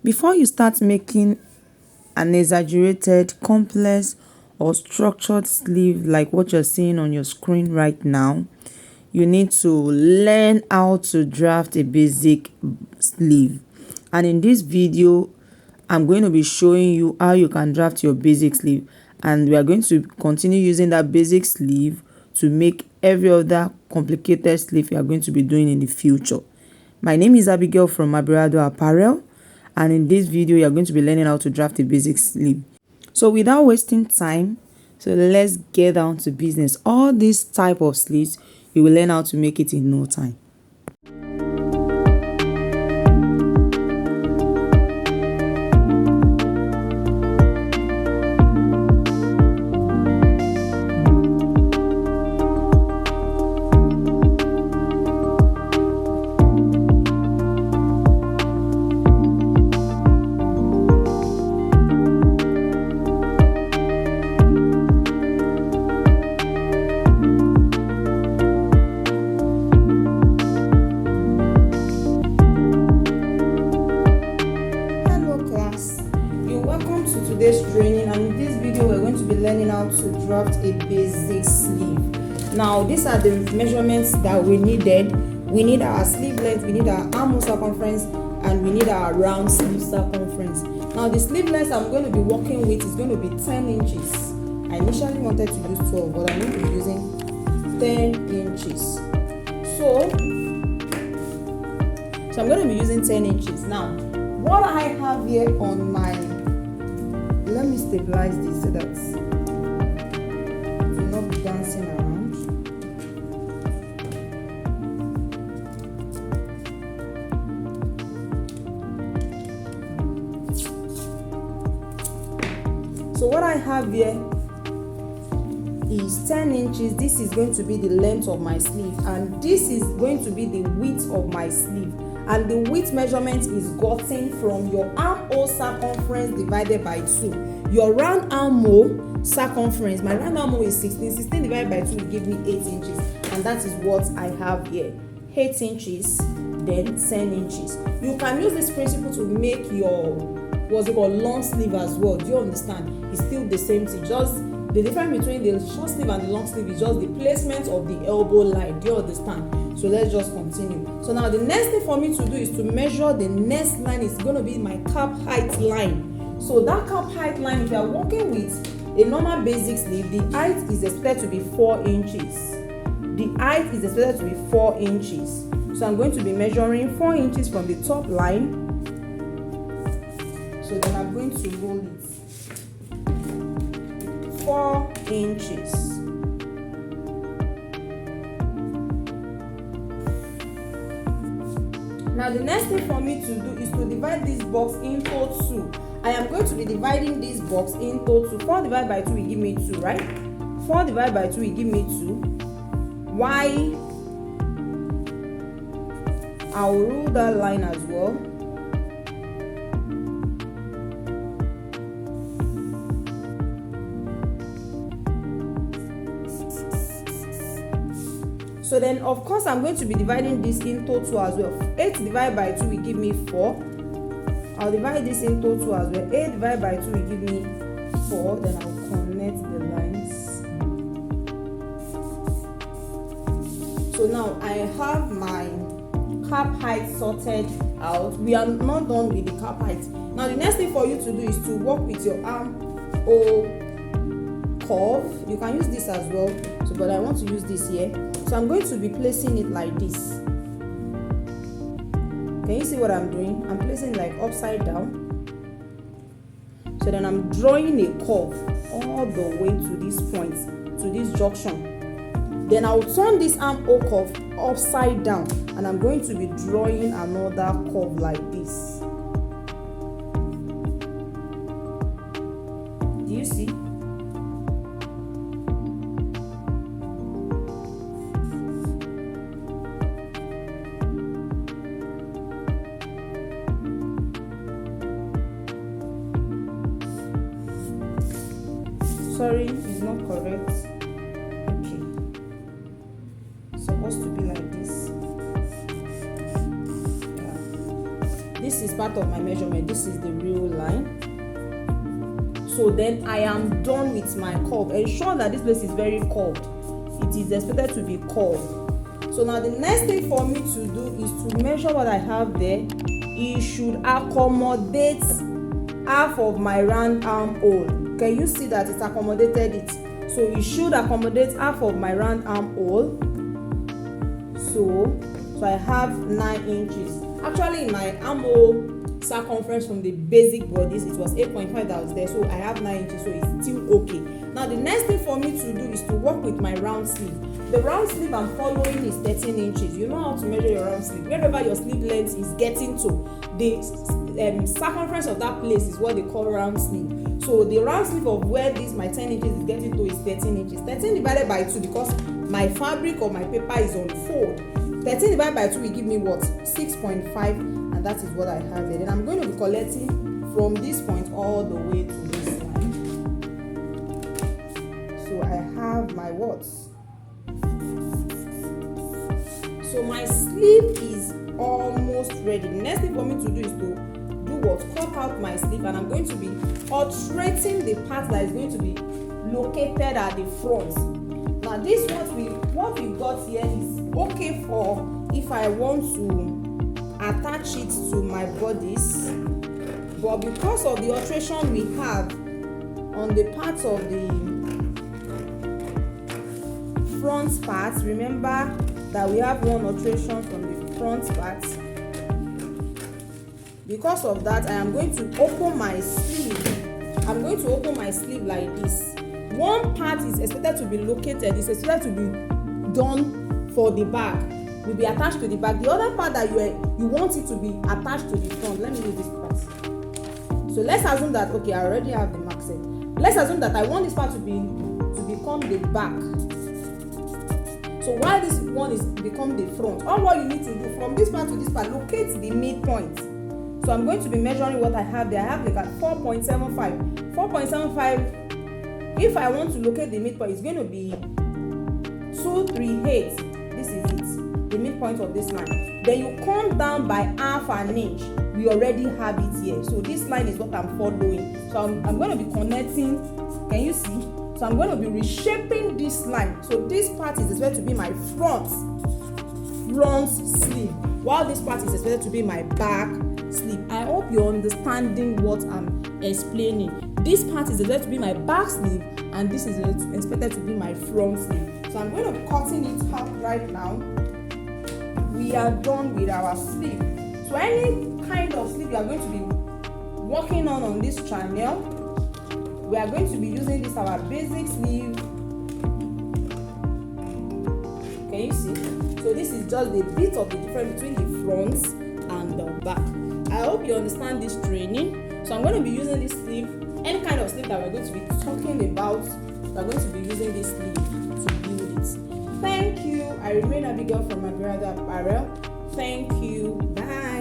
Before you start making an exaggerated, complex, or structured sleeve like what you're seeing on your screen right now, you need to learn how to draft a basic sleeve. And in this video, I'm going to be showing you how you can draft your basic sleeve, and we are going to continue using that basic sleeve to make every other complicated sleeve you are going to be doing in the future. My name is Abigail from Abirado Apparel, and in this video you are going to be learning how to draft a basic sleeve. So without wasting time, so let's get down to business. All these type of sleeves, you will learn how to make it in no time. Today's training, and in this video we're going to be learning how to draft a basic sleeve. Now these are the measurements that we needed. We need our sleeve length, we need our armhole circumference, and we need our round sleeve circumference. Now the sleeve length I'm going to be working with is going to be 10 inches. I initially wanted to use 12, but I'm going to be using 10 inches. So I'm going to be using 10 inches. Now what I have here on my, let me stabilize this so that it will not be dancing around. So what I have here is 10 inches. This is going to be the length of my sleeve, and this is going to be the width of my sleeve. And the width measurement is gotten from your armhole circumference divided by 2. Your round armhole circumference, my round armhole is 16. 16 divided by 2 will give me 8 inches. And that is what I have here. 8 inches, then 10 inches. You can use this principle to make your, what's it called, long sleeve as well. Do you understand? It's still the same thing. Just the difference between the short sleeve and the long sleeve is just the placement of the elbow line. Do you understand? So let's just continue. So now the next thing for me to do is to measure the next line. Is going to be my cap height line. So that cap height line, if you are working with a normal basic sleeve, the height is expected to be 4 inches. The height is expected to be 4 inches. So I'm going to be measuring 4 inches from the top line. So then I'm going to roll it 4 inches. Now the next thing for me to do is to divide this box into 2. I am going to be dividing this box into 2. 4 divided by 2 will give me 2, right? 4 divided by 2 will give me 2. Why? I will rule that line as well. So then, of course, I'm going to be dividing this into 2 as well. 8 divided by 2 will give me 4. I'll divide this into 2 as well. 8 divided by 2 will give me 4. Then I'll connect the lines. So now I have my cap height sorted out. We are not done with the cap height. Now the next thing for you to do is to work with your armhole curve. You can use this as well. So, but I want to use this here. So I'm going to be placing it like this. Can you see what I'm doing? I'm placing it like upside down. So then I'm drawing a curve all the way to this point, to this junction. Then I'll turn this armhole curve upside down, and I'm going to be drawing another curve like this. Do you see? Sorry, it's not correct. Okay. It's supposed to be like this. Yeah. This is part part of my measurement. This is the real line. So then I am done with my curve. Ensure that this place is very curved. It is expected to be curved. So now the next thing for me to do is to measure what I have there. It should accommodate half of my round armhole. Can you see that it's accommodated it? So it should accommodate half of my round armhole. So I have 9 inches. Actually, in my armhole circumference from the basic bodies, it was 8.5 that was there. So I have 9 inches, so it's still okay. Now the next thing for me to do is to work with my round sleeve. The round sleeve I'm following is 13 inches. You know how to measure your round sleeve. Wherever your sleeve length is getting to, the circumference of that place is what they call round sleeve. So the round sleeve of where this my 10 inches is getting to is 13 inches. 13 divided by 2, because my fabric or my paper is on fold. 13 divided by 2 will give me what? 6.5, and that is what I have there. Then I'm going to be collecting from this point all the way to this line. So I have my what? So my sleeve is almost ready. The next thing for me to do is to do what? Cut out my sleeve, and I'm going to be altering the part that is going to be located at the front. Now this what we got here is okay for if I want to attach it to my bodies, but because of the alteration we have on the part of the front part, remember that we have one alteration from the front part. Because of that, I am going to open my sleeve. I'm going to open my sleeve like this. One part is expected to be located, is expected to be done for the back, will be attached to the back. The other part that you want it to be attached to the front. Let me use this part. So let's assume that, okay, I already have the mark set. Let's assume that I want this part to become the back. So while this one is become the front, all what you need to do from this part to this part, locate the midpoint. So I'm going to be measuring what I have there. I have like 4.75. 4.75. If I want to locate the midpoint, it's going to be 238. This is it, the midpoint of this line. Then you come down by half an inch. We already have it here. So this line is what I'm following. So I'm going to be connecting. Can you see? So I'm going to be reshaping this line. So this part is expected to be my front sleeve, while this part is expected to be my back sleeve. I hope you're understanding what I'm explaining. This part is expected to be my back sleeve, and this is expected to be my front sleeve. So I'm going to be cutting it out right now. We are done with our sleeve. So any kind of sleeve you are going to be working on this channel, we are going to be using this our basic sleeve. Can you see? So this is just a bit of the difference between the front and the back. I hope you understand this training. So I'm going to be using this sleeve, any kind of sleeve that we're going to be talking about. We're going to be using this sleeve to build it. Thank you. I remain Abigail from my brother Apparel. Thank you. Bye.